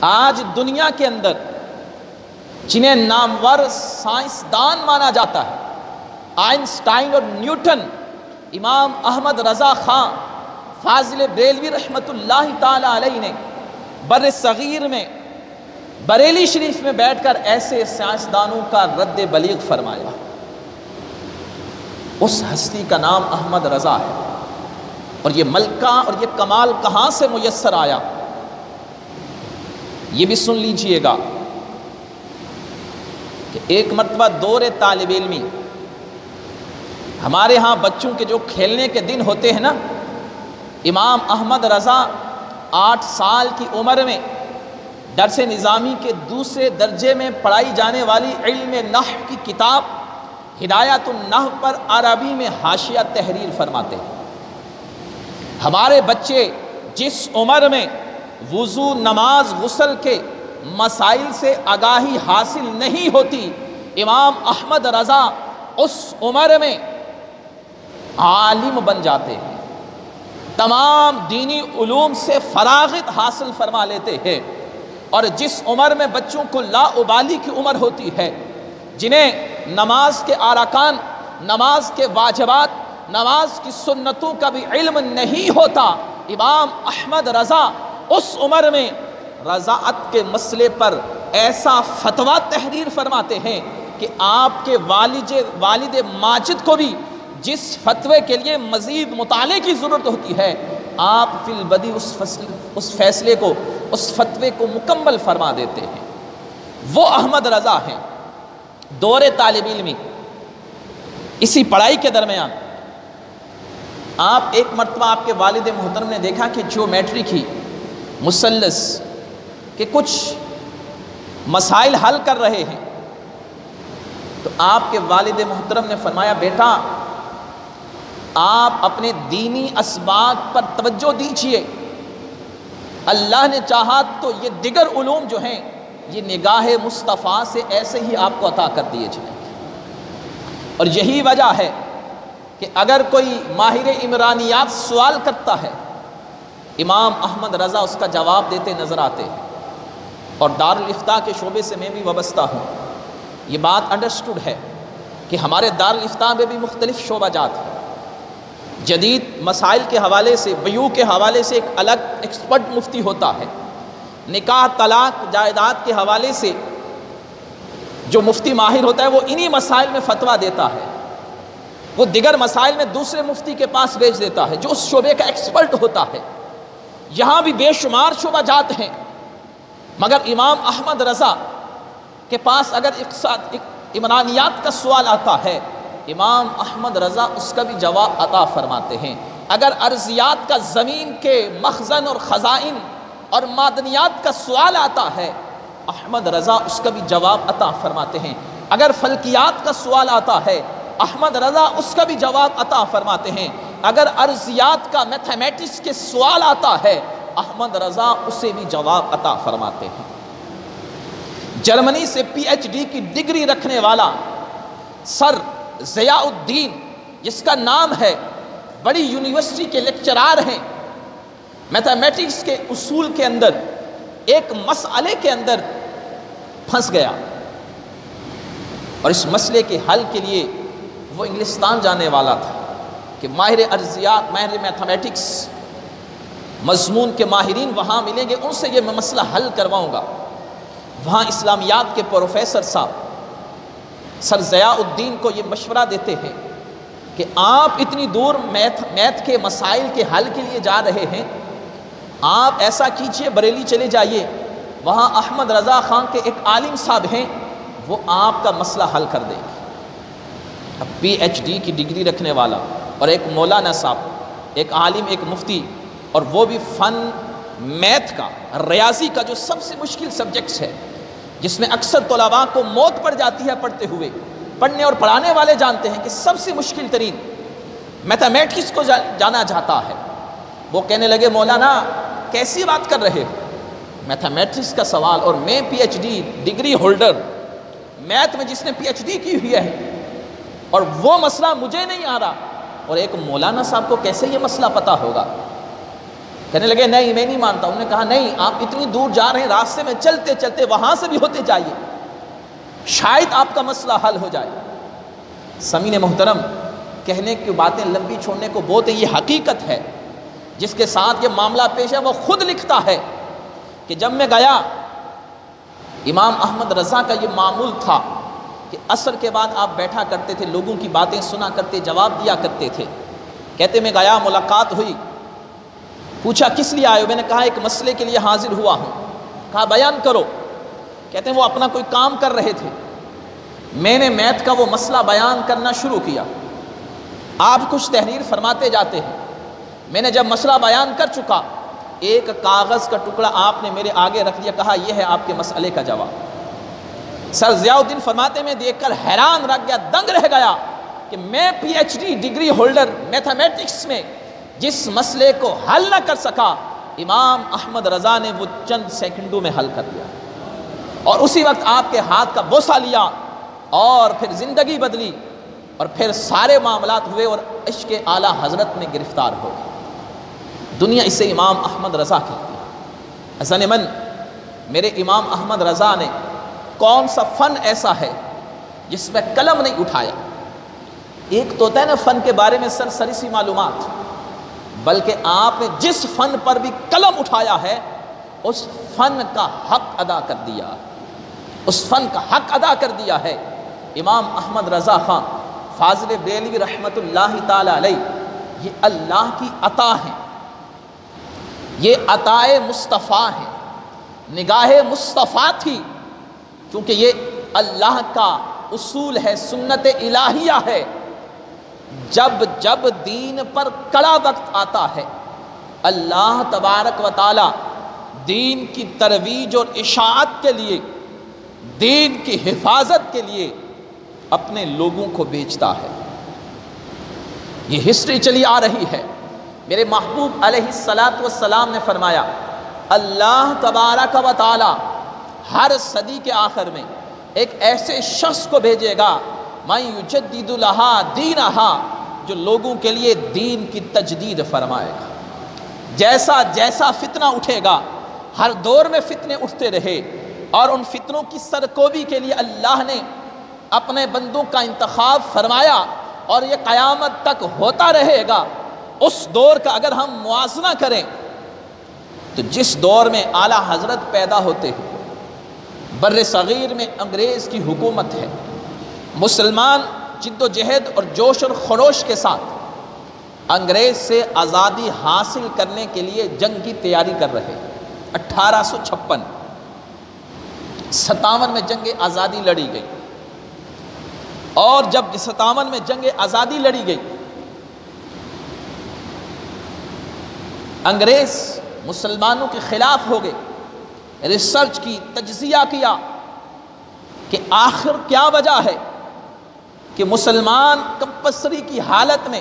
آج دنیا کے اندر جنہیں نامور سائنسدان مانا جاتا ہے، آئنسٹائن اور نیوٹن، امام احمد رضا خان فاضل بریلوی رحمۃ اللہ تعالی علیہ نے بر صغیر میں بریلی شریف میں بیٹھ کر ایسے سائنسدانوں کا رد بلیغ فرمایا۔ اس ہستی کا نام احمد رضا ہے، اور یہ ملکہ اور یہ کمال کہاں سے میسر آیا، یہ بھی سن لیجئے گا کہ ایک مرتبہ دور طالب علمی، ہمارے ہاں بچوں کے جو کھیلنے کے دن ہوتے ہیں نا، امام احمد رضا 8 سال کی عمر میں درس نظامی کے دوسرے درجے میں پڑھائی جانے والی علم نحو کی کتاب ہدایت النحو پر عربی میں حاشیہ تحریر فرماتے ہیں۔ ہمارے بچے جس عمر میں وضو، نماز، غسل کے مسائل سے آگاہی حاصل نہیں ہوتی، امام احمد رضا اس عمر میں عالم بن جاتے ہیں، تمام دینی علوم سے فراغت حاصل فرما لیتے ہیں۔ اور جس عمر میں بچوں کو لا ابالی کی عمر ہوتی ہے، جنہیں نماز کے ارکان، نماز کے واجبات، نماز کی سنتوں کا بھی علم نہیں ہوتا، امام احمد رضا اس عمر میں رضاعت کے مسئلے پر ایسا فتویٰ تحریر فرماتے ہیں کہ آپ کے والد ماجد کو بھی جس فتوے کے لیے مزید مطالعے کی ضرورت ہوتی ہے، آپ فی البدی اس فیصلے کو، اس فتوے کو مکمل فرما دیتے ہیں۔ وہ احمد رضا ہیں۔ دور طالب علمی، اسی پڑھائی کے درمیان آپ ایک مرتبہ آپ کے والد محترم نے دیکھا کہ جیومیٹری کی، مثلث کے کچھ مسائل حل کر رہے ہیں، تو آپ کے والد محترم نے فرمایا، بیٹا آپ اپنے دینی اسباق پر توجہ دیجئے، اللہ نے چاہا تو یہ دیگر علوم جو ہیں یہ نگاہ مصطفیٰ سے ایسے ہی آپ کو عطا کر دیے جائیں گے۔ اور یہی وجہ ہے کہ اگر کوئی ماہر عمرانیات سوال کرتا ہے، امام احمد رضا اس کا جواب دیتے نظر آتے ہیں۔ اور دارالافتاء کے شعبے سے میں بھی وابستہ ہوں، یہ بات انڈرسٹوڈ ہے کہ ہمارے دارالافتاء میں بھی مختلف شعبہ جات ہیں۔ جدید مسائل کے حوالے سے، بیوع کے حوالے سے ایک الگ ایکسپرٹ مفتی ہوتا ہے، نکاح، طلاق، جائیداد کے حوالے سے جو مفتی ماہر ہوتا ہے وہ انہی مسائل میں فتویٰ دیتا ہے، وہ دیگر مسائل میں دوسرے مفتی کے پاس بھیج دیتا ہے جو اس شعبے کا ایکسپرٹ ہوتا ہے۔ یہاں بھی بے شمار شعبہ جات ہیں، مگر امام احمد رضا کے پاس اگر عمرانیات کا سوال آتا ہے، امام احمد رضا اس کا بھی جواب عطا فرماتے ہیں۔ اگر ارضیات کا، زمین کے مخزن اور خزائن اور معدنیات کا سوال آتا ہے، احمد رضا اس کا بھی جواب عطا فرماتے ہیں۔ اگر فلکیات کا سوال آتا ہے، احمد رضا اس کا بھی جواب عطا فرماتے ہیں۔ اگر ارضیات کا، میتھمیٹکس کے سوال آتا ہے، احمد رضا اسے بھی جواب عطا فرماتے ہیں۔ جرمنی سے پی ایچ ڈی کی ڈگری رکھنے والا سر ضیاء الدین، جس کا نام ہے، بڑی یونیورسٹی کے لیکچرار ہیں، میتھمیٹکس کے اصول کے اندر ایک مسئلے کے اندر پھنس گیا، اور اس مسئلے کے حل کے لیے وہ انگلستان جانے والا تھا کہ ماہر ارضیات، ماہر میتھمیٹکس، مضمون کے ماہرین وہاں ملیں گے، ان سے یہ میں مسئلہ حل کرواؤں گا۔ وہاں اسلامیات کے پروفیسر صاحب سر ضیاء الدین کو یہ مشورہ دیتے ہیں کہ آپ اتنی دور میتھ کے مسائل کے حل کے لیے جا رہے ہیں، آپ ایسا کیجئے، بریلی چلے جائیے، وہاں احمد رضا خان کے ایک عالم صاحب ہیں، وہ آپ کا مسئلہ حل کر دیں گے۔ اب پی ایچ ڈی کی ڈگری رکھنے والا اور ایک مولانا صاحب، ایک عالم، ایک مفتی، اور وہ بھی فن میتھ کا، ریاضی کا جو سب سے مشکل سبجیکٹس ہے، جس میں اکثر طلباء کو موت پڑ جاتی ہے پڑھتے ہوئے، پڑھنے اور پڑھانے والے جانتے ہیں کہ سب سے مشکل ترین میتھمیٹکس کو جانا جاتا ہے۔ وہ کہنے لگے، مولانا کیسی بات کر رہے ہو، میتھمیٹکس کا سوال، اور میں P H D degree holder, math میں جس نے پی ایچ ڈی کی ہوئی ہے، اور وہ مسئلہ مجھے نہیں آ رہا، اور ایک مولانا صاحب کو کیسے یہ مسئلہ پتہ ہوگا؟ کہنے لگے نہیں میں نہیں مانتا. انہوں نے کہا نہیں آپ اتنی دور جا رہے ہیں, راستے میں چلتے چلتے وہاں سے بھی ہوتے جائیے, شاید آپ کا مسئلہ حل ہو جائے. سامعین محترم, کہنے کی باتیں لمبی چھوڑنے کو بہت ہے, یہ حقیقت ہے. جس کے ساتھ یہ معاملہ پیش ہے وہ خود لکھتا ہے کہ جب میں گیا, امام احمد رضا کا یہ معمول تھا کہ عصر کے بعد آپ بیٹھا کرتے تھے, لوگوں کی باتیں سنا کرتے, جواب دیا کرتے تھے. کہتے میں گیا, ملاقات ہوئی, پوچھا کس لیے آئے ہو؟ میں نے کہا ایک مسئلے کے لیے حاضر ہوا ہوں. کہا بیان کرو. کہتے ہیں وہ اپنا کوئی کام کر رہے تھے, میں نے میتھ کا وہ مسئلہ بیان کرنا شروع کیا. آپ کچھ تحریر فرماتے جاتے ہیں. میں نے جب مسئلہ بیان کر چکا, ایک کاغذ کا ٹکڑا آپ نے میرے آگے رکھ دیا, کہا یہ ہے آپ کے مسئلے کا جواب. سر ضیاء الدین فرماتے میں دیکھ کر حیران رہ گیا, دنگ رہ گیا کہ میں P H D degree holder mathematics میں جس مسئلے کو حل نہ کر سکا, امام احمد رضا نے وہ چند سیکنڈوں میں حل کر دیا. اور اسی وقت آپ کے ہاتھ کا بوسہ لیا اور پھر زندگی بدلی, اور پھر سارے معاملات ہوئے اور عشق اعلیٰ حضرت میں گرفتار ہو گئے. دنیا اسے امام احمد رضا کہتی ہے. حسن من, میرے امام احمد رضا نے کون سا فن ایسا ہے جس میں قلم نہیں اٹھایا؟ ایک تو ہوتا ہے نا فن کے بارے میں سرسری سی معلومات, بلکہ آپ نے جس فن پر بھی قلم اٹھایا ہے اس فن کا حق ادا کر دیا, اس فن کا حق ادا کر دیا ہے. امام احمد رضا خان فاضل بریلوی رحمۃ اللہ تعالی علیہ, یہ اللہ کی عطا ہے, یہ عطائے مصطفیٰ ہے, نگاہ مصطفیٰ تھی, کیونکہ یہ اللہ کا اصول ہے, سنت الہیہ ہے. جب جب دین پر کڑا وقت آتا ہے, اللہ تبارک و تعالی دین کی ترویج اور اشاعت کے لیے, دین کی حفاظت کے لیے اپنے لوگوں کو بھیجتا ہے. یہ ہسٹری چلی آ رہی ہے. میرے محبوب علیہ السلام نے فرمایا اللہ تبارک و تعالی ہر صدی کے آخر میں ایک ایسے شخص کو بھیجے گا مَن یُجَدِّدُ لَہَا دِینَہَا, جو لوگوں کے لیے دین کی تجدید فرمائے گا. جیسا جیسا فتنہ اٹھے گا, ہر دور میں فتنے اٹھتے رہے, اور ان فتنوں کی سرکوبی کے لیے اللہ نے اپنے بندوں کا انتخاب فرمایا, اور یہ قیامت تک ہوتا رہے گا. اس دور کا اگر ہم موازنہ کریں تو جس دور میں اعلیٰ حضرت پیدا ہوتے ہیں, بر صغیر میں انگریز کی حکومت ہے, مسلمان جد و جہد اور جوش اور خروش کے ساتھ انگریز سے آزادی حاصل کرنے کے لیے جنگ کی تیاری کر رہے. 1856 57 میں جنگ آزادی لڑی گئی, اور جب 57 میں جنگ آزادی لڑی گئی, انگریز مسلمانوں کے خلاف ہو گئے. ریسرچ کی, تجزیہ کیا کہ آخر کیا وجہ ہے کہ مسلمان کمپلسری کی حالت میں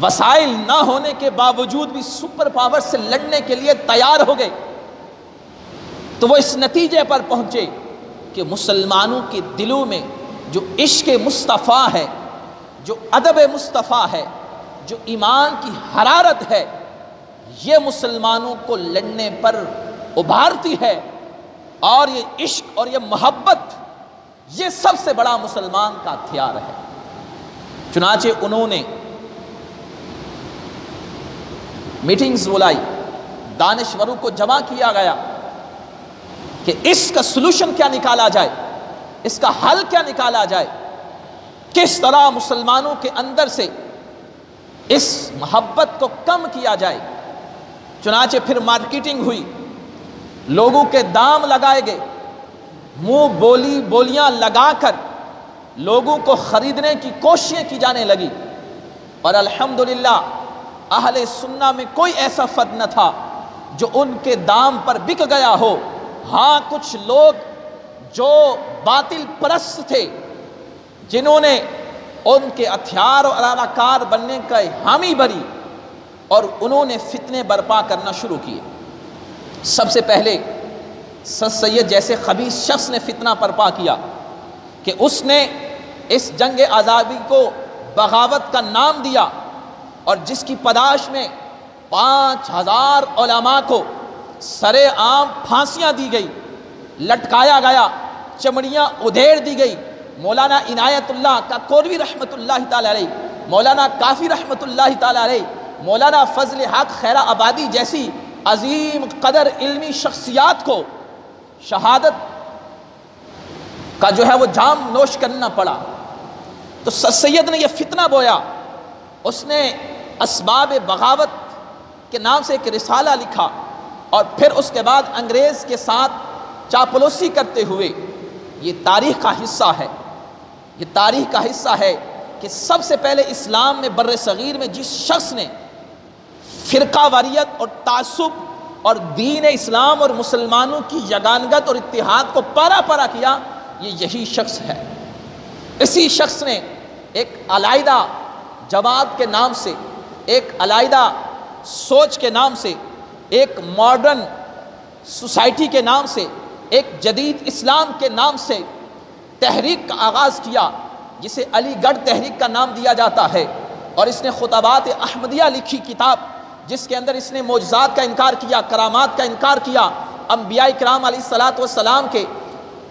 وسائل نہ ہونے کے باوجود بھی سپر پاور سے لڑنے کے لیے تیار ہو گئے. تو وہ اس نتیجے پر پہنچے کہ مسلمانوں کے دلوں میں جو عشق مصطفیٰ ہے, جو ادب مصطفیٰ ہے, جو ایمان کی حرارت ہے, یہ مسلمانوں کو لڑنے پر ابھارتی ہے. اور یہ عشق اور یہ محبت, یہ سب سے بڑا مسلمان کا ہتھیار ہے. چنانچہ انہوں نے میٹنگز بلائی, دانشوروں کو جمع کیا گیا کہ اس کا سلوشن کیا نکالا جائے, اس کا حل کیا نکالا جائے, کس طرح مسلمانوں کے اندر سے اس محبت کو کم کیا جائے. چنانچہ پھر مارکیٹنگ ہوئی, لوگوں کے دام لگائے گئے, منہ بولیاں لگا کر لوگوں کو خریدنے کی کوششیں کی جانے لگی. اور الحمدللہ اہل سنہ میں کوئی ایسا فرد نہ تھا جو ان کے دام پر بک گیا ہو. ہاں کچھ لوگ جو باطل پرست تھے, جنہوں نے ان کے ہتھیار اور اداکار بننے کا حامی بری, اور انہوں نے فتنے برپا کرنا شروع کیے. سب سے پہلے سر سید جیسے خبیث شخص نے فتنہ برپا کیا کہ اس نے اس جنگ آزادی کو بغاوت کا نام دیا, اور جس کی پاداش میں 5000 علماء کو سرے عام پھانسیاں دی گئی، لٹکایا گیا، چمڑیاں ادھیڑ دی گئی۔ مولانا عنایت اللہ کاکوروی رحمۃ اللہ تعالی علیہ، مولانا کافی رحمۃ اللہ تعالی علیہ، مولانا فضل حق خیر آبادی جیسی عظیم قدر علمی شخصیات کو شہادت کا جو ہے وہ جام نوش کرنا پڑا۔ تو سر سید نے یہ فتنہ بویا، اس نے اسباب بغاوت کے نام سے ایک رسالہ لکھا، اور پھر اس کے بعد انگریز کے ساتھ چاپلوسی کرتے ہوئے، یہ تاریخ کا حصہ ہے، یہ تاریخ کا حصہ ہے کہ سب سے پہلے اسلام میں بر صغیر میں جس شخص نے فرقہ واریت اور تعصب اور دین اسلام اور مسلمانوں کی یگانگت اور اتحاد کو پارا پارا کیا، یہ یہی شخص ہے۔ اسی شخص نے ایک علیحدہ جماعت کے نام سے، ایک علیحدہ سوچ کے نام سے، ایک ماڈرن سوسائٹی کے نام سے، ایک جدید اسلام کے نام سے تحریک کا آغاز کیا، جسے علی گڑھ تحریک کا نام دیا جاتا ہے۔ اور اس نے خطبات احمدیہ لکھی کتاب، جس کے اندر اس نے معجزات کا انکار کیا، کرامات کا انکار کیا، انبیاء کرام علیہ الصلاۃ والسلام کے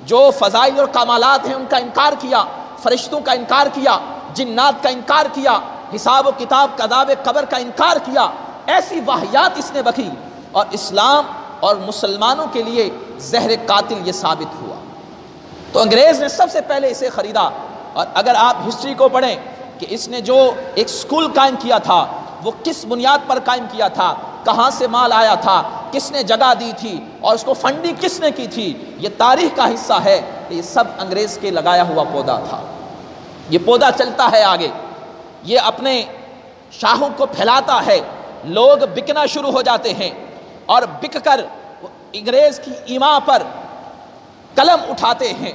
جو فضائل اور کمالات ہیں ان کا انکار کیا، فرشتوں کا انکار کیا، جنات کا انکار کیا، حساب و کتاب عذاب قبر کا انکار کیا۔ ایسی واہیات اس نے بکی، اور اسلام اور مسلمانوں کے لیے زہر قاتل یہ ثابت ہوا۔ تو انگریز نے سب سے پہلے اسے خریدا۔ اور اگر آپ ہسٹری کو پڑھیں کہ اس نے جو ایک سکول قائم کیا تھا، وہ کس بنیاد پر قائم کیا تھا، کہاں سے مال آیا تھا، کس نے جگہ دی تھی، اور اس کو فنڈنگ کس نے کی تھی، یہ تاریخ کا حصہ ہے۔ یہ سب انگریز کے لگایا ہوا پودا تھا۔ یہ پودا چلتا ہے آگے، یہ اپنے شاخوں کو پھیلاتا ہے، لوگ بکنا شروع ہو جاتے ہیں، اور بک کر انگریز کی ایما پر قلم اٹھاتے ہیں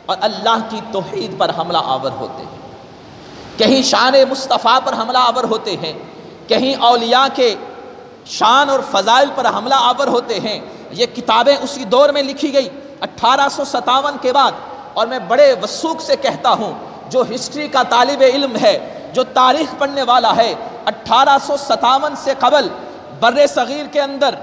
اور اللہ کی توحید پر حملہ آور ہوتے ہیں، کہیں شان مصطفیٰ پر حملہ آور ہوتے ہیں، کہیں اولیاء کے شان اور فضائل پر حملہ آور ہوتے ہیں۔ یہ کتابیں اسی دور میں لکھی گئی 1857 کے بعد۔ اور میں بڑے وثوق سے کہتا ہوں، جو ہسٹری کا طالب علم ہے، جو تاریخ پڑھنے والا ہے، 1857 سے قبل بر صغیر کے اندر،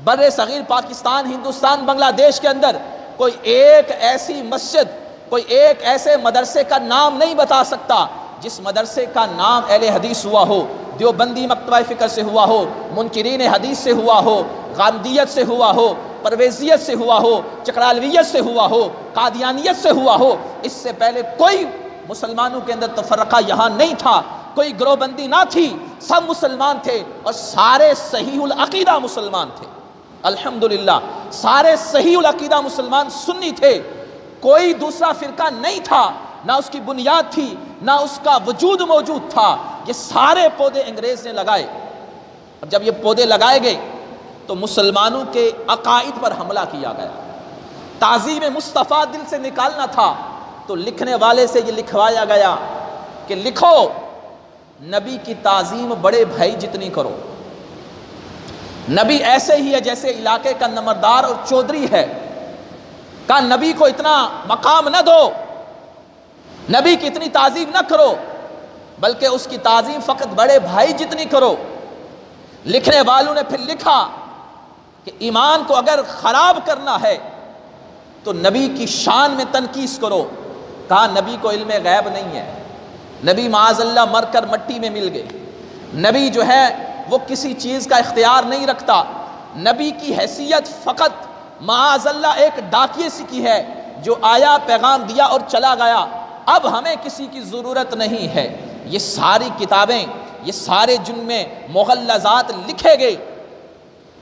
بر صغیر پاکستان، ہندوستان، بنگلہ دیش کے اندر کوئی ایک ایسی مسجد، کوئی ایک ایسے مدرسے کا نام نہیں بتا سکتا جس مدرسے کا نام اہل حدیث ہوا ہو، دیوبندی مکتبہ فکر سے ہوا ہو، منکرین حدیث سے ہوا ہو، غامدیت سے ہوا ہو، پرویزیت سے ہوا ہو، چکرالویت سے ہوا ہو، قادیانیت سے ہوا ہو۔ اس سے پہلے کوئی مسلمانوں کے اندر تفرقہ یہاں نہیں تھا، کوئی گروہ بندی نہ تھی، سب مسلمان تھے، اور سارے صحیح العقیدہ مسلمان تھے۔ الحمدللہ سارے صحیح العقیدہ مسلمان سنی تھے، کوئی دوسرا فرقہ نہیں تھا، نہ اس کی بنیاد تھی، نہ اس کا وجود موجود تھا۔ یہ سارے پودے انگریز نے لگائے۔ اب جب یہ پودے لگائے گئے تو مسلمانوں کے عقائد پر حملہ کیا گیا۔ تعظیم مصطفیٰ دل سے نکالنا تھا تو لکھنے والے سے یہ لکھوایا گیا کہ لکھو، نبی کی تعظیم بڑے بھائی جتنی کرو۔ نبی ایسے ہی ہے جیسے علاقے کا نمبردار اور چودھری ہے، کہا نبی کو اتنا مقام نہ دو، نبی کی اتنی تعظیم نہ کرو، بلکہ اس کی تعظیم فقط بڑے بھائی جتنی کرو۔ لکھنے والوں نے پھر لکھا کہ ایمان کو اگر خراب کرنا ہے تو نبی کی شان میں تنقیص کرو۔ کہا نبی کو علم غیب نہیں ہے، نبی معاذ اللہ مر کر مٹی میں مل گئے، نبی جو ہے وہ کسی چیز کا اختیار نہیں رکھتا، نبی کی حیثیت فقط معاذ اللہ ایک ڈاکیے سی کی ہے جو آیا، پیغام دیا اور چلا گیا، اب ہمیں کسی کی ضرورت نہیں ہے۔ یہ ساری کتابیں، یہ سارے جن میں مغلظات لکھے گئے،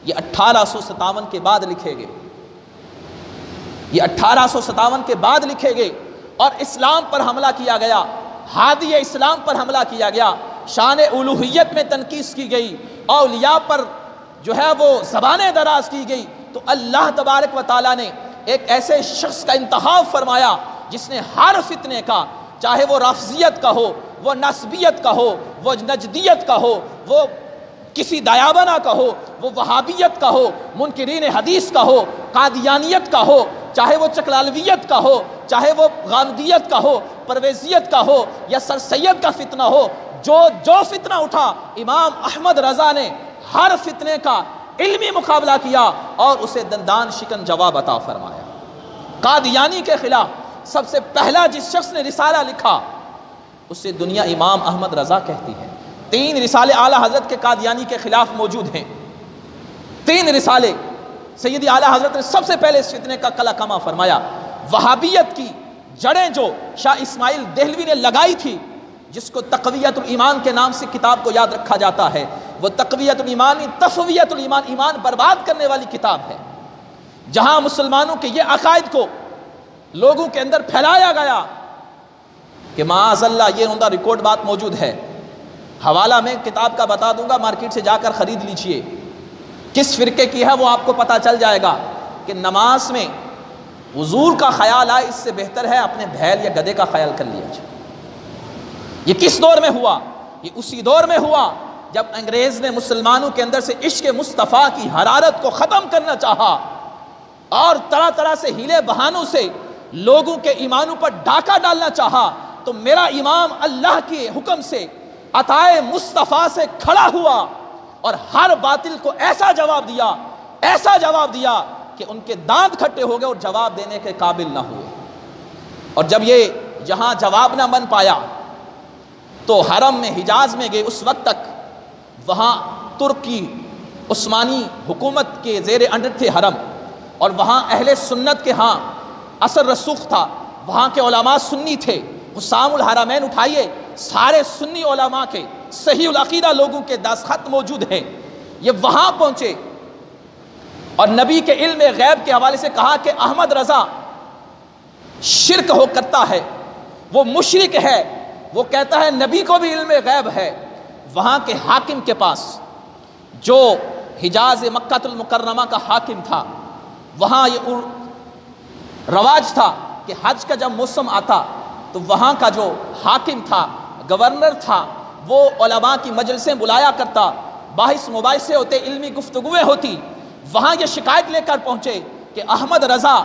یہ 1857 کے بعد لکھے گئے، یہ 1857 کے بعد لکھے گئے، اور اسلام پر حملہ کیا گیا، ہادی اسلام پر حملہ کیا گیا، شان الوہیت میں تنقیص کی گئی، اولیاء پر جو ہے وہ زبانیں دراز کی گئی۔ تو اللہ تبارک و تعالیٰ نے ایک ایسے شخص کا انتخاب فرمایا جس نے ہر فتنے کا، چاہے وہ رافضیت کا ہو، وہ نسبیت کا ہو، وہ نجدیت کا ہو، وہ کسی دیابنا کا ہو، وہ وہابیت کا ہو، منکرین حدیث کا ہو، قادیانیت کا ہو، چاہے وہ چکلالویت کا ہو، چاہے وہ غامدیت کا ہو، پرویزیت کا ہو، یا سر سید کا فتنہ ہو، جو فتنہ اٹھا، امام احمد رضا نے ہر فتنے کا علمی مقابلہ کیا اور اسے دندان شکن جواب عطا فرمایا۔ قادیانی کے خلاف سب سے پہلا جس شخص نے رسالہ لکھا اسے دنیا امام احمد رضا کہتی ہے۔ 3 رسالے اعلیٰ حضرت کے قادیانی کے خلاف موجود ہیں، 3 رسالے سیدی اعلیٰ حضرت نے سب سے پہلے اس فتنے کا کلا کما فرمایا۔ وہابیت کی جڑیں جو شاہ اسماعیل دہلوی نے لگائی تھی، جس کو تقویت الایمان کے نام سے کتاب کو یاد رکھا جاتا ہے، وہ تقویت الایمان تفویت الایمان، ایمان برباد کرنے والی کتاب ہے، جہاں مسلمانوں کے یہ عقائد کو لوگوں کے اندر پھیلایا گیا کہ معاذ اللہ یہ عمدہ ریکارڈ بات موجود ہے۔ حوالہ میں کتاب کا بتا دوں گا، مارکیٹ سے جا کر خرید لیجئے، کس فرقے کی ہے وہ آپ کو پتہ چل جائے گا کہ نماز میں حضور کا خیال آئے اس سے بہتر ہے اپنے بھیل یا گدھے کا خیال کر لیا جائے۔ یہ کس دور میں ہوا؟ یہ اسی دور میں ہوا جب انگریز نے مسلمانوں کے اندر سے عشق مصطفیٰ کی حرارت کو ختم کرنا چاہا اور طرح طرح سے ہیلے بہانوں سے لوگوں کے ایمانوں پر ڈاکہ ڈالنا چاہا، تو میرا امام اللہ کے حکم سے عطائے مصطفیٰ سے کھڑا ہوا اور ہر باطل کو ایسا جواب دیا کہ ان کے دانت کھٹے ہو گئے اور جواب دینے کے قابل نہ ہوئے۔ اور جب یہ جہاں جواب نہ بن پایا تو حرم میں حجاز میں گئے، اس وقت تک وہاں ترکی عثمانی حکومت کے زیر انڈر تھے حرم، اور وہاں اہل سنت کے ہاں اثر رسوخ تھا، وہاں کے علماء سنی تھے۔ حسام الحرمین اٹھائیے، سارے سنی علماء کے صحیح العقیدہ لوگوں کے دستخط موجود ہیں۔ یہ وہاں پہنچے اور نبی کے علم غیب کے حوالے سے کہا کہ احمد رضا شرک ہو کرتا ہے، وہ مشرک ہے، وہ کہتا ہے نبی کو بھی علم غیب ہے۔ وہاں کے حاکم کے پاس جو حجاز مکہ المکرمہ کا حاکم تھا، وہاں یہ رواج تھا کہ حج کا جب موسم آتا تو وہاں کا جو حاکم تھا، گورنر تھا، وہ علماء کی مجلسیں بلایا کرتا، باحث مباحثے ہوتے، علمی گفتگویں ہوتی۔ وہاں یہ شکایت لے کر پہنچے کہ احمد رضا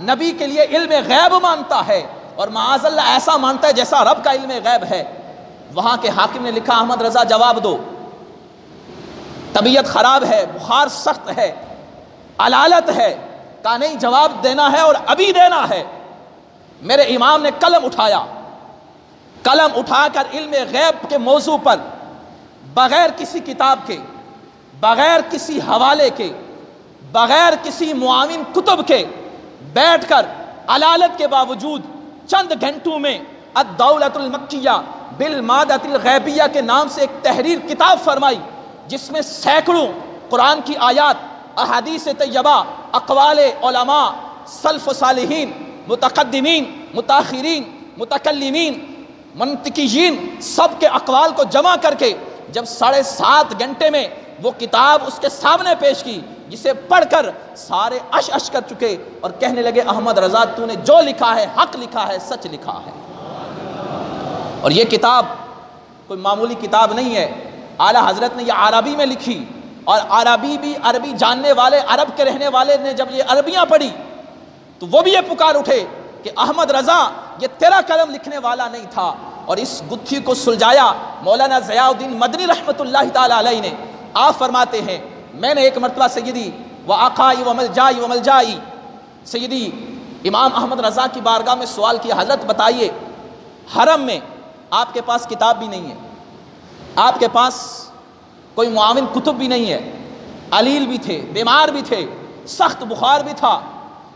نبی کے لیے علم غیب مانتا ہے اور معاذ اللہ ایسا مانتا ہے جیسا رب کا علم غیب ہے۔ وہاں کے حاکم نے لکھا احمد رضا جواب دو، طبیعت خراب ہے، بخار سخت ہے، علالت ہے، کہا نہیں جواب دینا ہے اور ابھی دینا ہے۔ میرے امام نے قلم اٹھا کر علم غیب کے موضوع پر بغیر کسی کتاب کے، بغیر کسی حوالے کے، بغیر کسی معاون کتب کے بیٹھ کر علالت کے باوجود چند گھنٹوں میں الدولۃ المکیہ بالمادۃ الغیبیہ کے نام سے ایک تحریر کتاب فرمائی، جس میں سینکڑوں قرآن کی آیات، احادیث طیبہ، اقوال علماء، سلف و صالحین، متقدمین، متاخرین، متکلمین، منطقیین، سب کے اقوال کو جمع کر کے جب 7.5 گھنٹے میں وہ کتاب اس کے سامنے پیش کی، جسے پڑھ کر سارے اش کر چکے اور کہنے لگے احمد رضا تو نے جو لکھا ہے حق لکھا ہے، سچ لکھا ہے۔ اور یہ کتاب کوئی معمولی کتاب نہیں ہے، اعلیٰ حضرت نے یہ عربی میں لکھی، اور عربی جاننے والے، عرب کے رہنے والے نے جب یہ عربیاں پڑھی تو وہ بھی یہ پکار اٹھے کہ احمد رضا یہ تیرا قلم لکھنے والا نہیں تھا۔ اور اس گتھی کو سلجھایا مولانا ضیاء الدین مدنی رحمۃ اللہ تعالی علیہ نے۔ آپ فرماتے ہیں میں نے ایک مرتبہ سیدی و آقائی و ملجائی سیدی امام احمد رضا کی بارگاہ میں سوال کیا، حضرت بتائیے حرم میں آپ کے پاس کتاب بھی نہیں ہے، آپ کے پاس کوئی معاون کتب بھی نہیں ہے، علیل بھی تھے، بیمار بھی تھے، سخت بخار بھی تھا،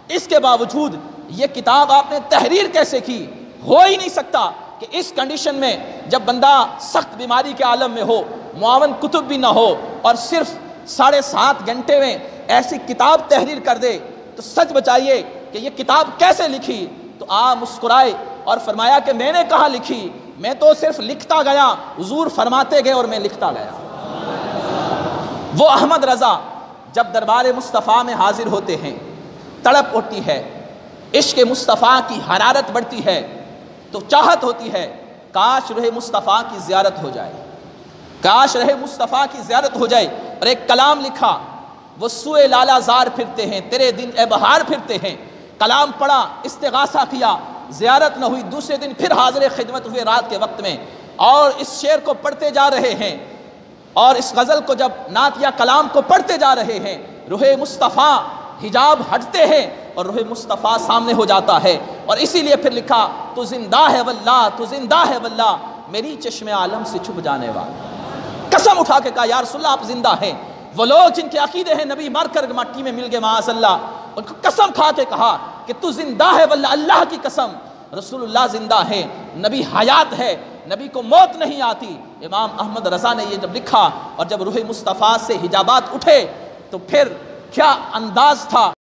اس کے باوجود یہ کتاب آپ نے تحریر کیسے کی؟ ہو ہی نہیں سکتا کہ اس کنڈیشن میں جب بندہ سخت بیماری کے عالم میں ہو، معاون کتب بھی نہ ہو، اور صرف 7.5 گھنٹے میں ایسی کتاب تحریر کر دے، تو سچ بچائیے کہ یہ کتاب کیسے لکھی؟ تو آپ مسکرائے اور فرمایا کہ میں نے کہا لکھی، میں تو صرف لکھتا گیا، حضور فرماتے گئے اور میں لکھتا گیا۔ وہ احمد رضا جب دربار مصطفیٰ میں حاضر ہوتے ہیں، تڑپ اٹھتی ہے، عشق مصطفیٰ کی حرارت بڑھتی ہے، تو چاہت ہوتی ہے کاش رہ مصطفیٰ کی زیارت ہو جائے، کاش رہ مصطفیٰ کی زیارت ہو جائے۔ اور ایک کلام لکھا، وہ سوئے لالا زار پھرتے ہیں، تیرے دن اے بہار پھرتے ہیں۔ کلام پڑھا، استغاثہ کیا، زیارت نہ ہوئی، دوسرے دن پھر حاضر خدمت ہوئے رات کے وقت میں، اور اس شعر کو پڑھتے جا رہے ہیں، اور اس غزل کو جب نعت یا کلام کو پڑھتے جا رہے ہیں، روح مصطفیٰ حجاب ہٹتے ہیں اور روح مصطفیٰ سامنے ہو جاتا ہے، اور اسی لیے پھر لکھا تو زندہ ہے واللہ، تو زندہ ہے واللہ، میری چشم عالم سے چھپ جانے والا۔ قسم اٹھا کے کہا یا رسول اللہ آپ زندہ ہیں۔ وہ لوگ جن کے عقیدے ہیں نبی مر کر مٹی میں مل گئے معاذ اللہ، ان کو قسم کھا کے کہا کہ تو زندہ ہے واللہ، اللہ کی قسم رسول اللہ زندہ ہے، نبی حیات ہے، نبی کو موت نہیں آتی۔ امام احمد رضا نے یہ جب لکھا اور جب روح مصطفیٰ سے حجابات اٹھے تو پھر کیا انداز تھا۔